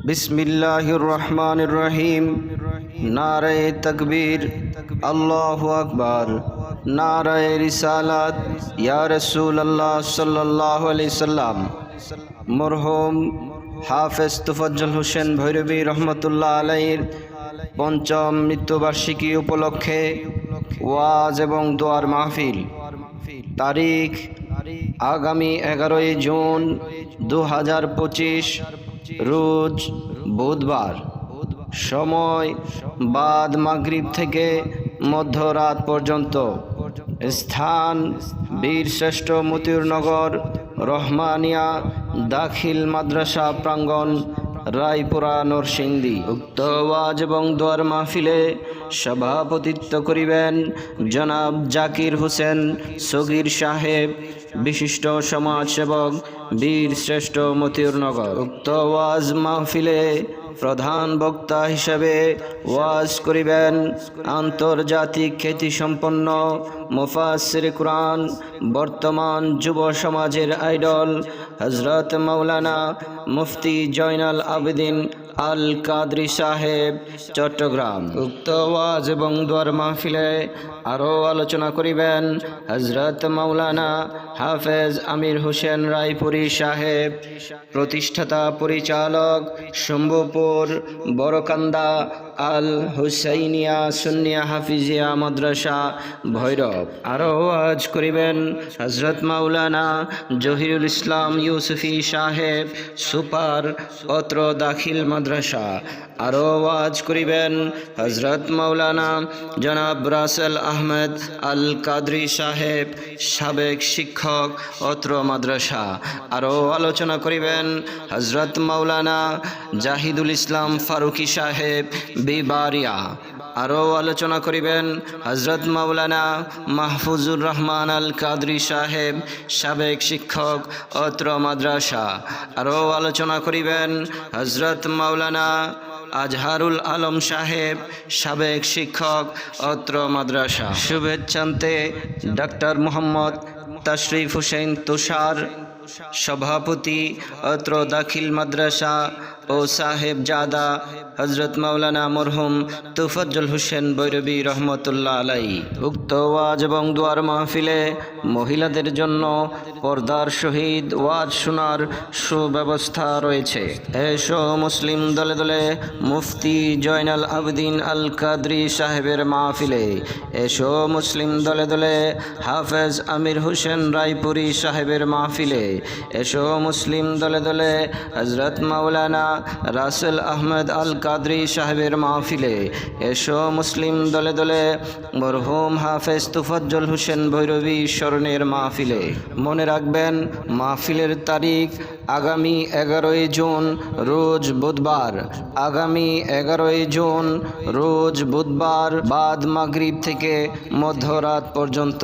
বিসমিল্লাহির রহমানির রহিম। নারে তাকবীর, আল্লাহু আকবার। নারে রিসালাত, ইয়া রাসূলুল্লাহ সাল্লাল্লাহু আলাইহি সাল্লাম। মরহুম হাফেজ তোফাজ্জল হোসেন ভৈরবী রহমতুল্লাহ আলাইহির পঞ্চম মৃত্যুবার্ষিকী উপলক্ষে ওয়াজ এবং দোয়ার মাহফিল। তারিখ আগামী 11 জুন 2025, রোজ বুধবার। সময় বাদ মাগরিব থেকে মধ্যরাত পর্যন্ত। স্থান বীরশ্রেষ্ঠ মতিউরনগর রহমানিয়া দাখিল মাদ্রাসা প্রাঙ্গণ, রায়পুরা, নরসিংদী। উক্ত ওয়াজ এবং দোয়ার মাহফিলে সভাপতিত্ব করিবেন জনাব জাকির হোসেন সগীর সাহেব, বিশিষ্ট সমাজসেবক, বীরশ্রেষ্ঠ মতিউরনগর। উক্ত ওয়াজ মাহফিলে প্রধান বক্তা হিসেবে ওয়াজ করিবেন আন্তর্জাতিক খ্যাতিসম্পন্ন মুফাসসির কুরআন, বর্তমান যুব সমাজের আইডল হযরত মাওলানা মুফতি জয়নাল আবেদিন আল কাদরি সাহেব, চট্টগ্রাম। উক্ত ওয়াজ এবং দোয়ার মাহফিলে আরও আলোচনা করিবেন হযরত মাওলানা হাফেজ আমির হোসেন রায়পুরী সাহেব, প্রতিষ্ঠাতা পরিচালক, শম্ভুপুর বড়কান্দা আল হুসাইনিয়া সুন্নিয়া হাফিজিয়া মাদ্রাসা, ভৈরব। আরও ওয়াজ করিবেন হযরত মাওলানা জহিরুল ইসলাম ইউসুফি সাহেব, সুপার, অত্র দাখিল মাদ্রাসা। আরও ওয়াজ করিবেন হযরত মাওলানা জনাব রাসেল আহমেদ আল কাদরি সাহেব, সাবেক শিক্ষক, অত্র মাদ্রাসা। আরও আলোচনা করিবেন হযরত মাওলানা জাহিদুল ইসলাম ফারুকি সাহেব, বিবারিয়া। আরও আলোচনা করিবেন হযরত মাওলানা মাহফুজুর রহমান আল কাদরি সাহেব, সাবেক শিক্ষক, অত্র মাদ্রাসা। আরও আলোচনা করিবেন হযরত মাওলানা আজহারুল আলম সাহেব, সাবেক শিক্ষক, অত্র মাদ্রাসা। শুভেচ্ছান্তে ডাক্তার মোহাম্মদ তাশরিফ হোসেন তুষার, সভাপতি, অত্র দাখিল মাদ্রাসা ও সাহেবজাদা হযরত মাওলানা মরহুম তোফাজ্জল হোসেন ভৈরবী রহমতুল্লাহ আলাইহি। উক্ত ওয়াজ এবং দোয়ার মাহফিলে মহিলাদের জন্য পর্দার সহিত ওয়াজ শোনার সুব্যবস্থা রয়েছে। এসো মুসলিম দলে দলে মুফতি জয়নাল আবেদিন আল কাদরি সাহেবের মাহফিলে। এসো মুসলিম দলে দলে হাফেজ আমির হোসেন রায়পুরী সাহেবের মাহফিলে। এসো মুসলিম দলে দলে হযরত মাওলানা রাসেল আহমেদ আল কাদরি সাহেবের মাহফিলে। এসো মুসলিম দলে দলে মরহুম হাফেজ তোফাজ্জল হোসেন ভৈরবী স্মরণের মাহফিলে। মনে রাখবেন, মাহফিলের তারিখ আগামী 11 জুন, রোজ বুধবার। আগামী 11 জুন, রোজ বুধবার, বাদ মাগরিব থেকে মধ্যরাত পর্যন্ত।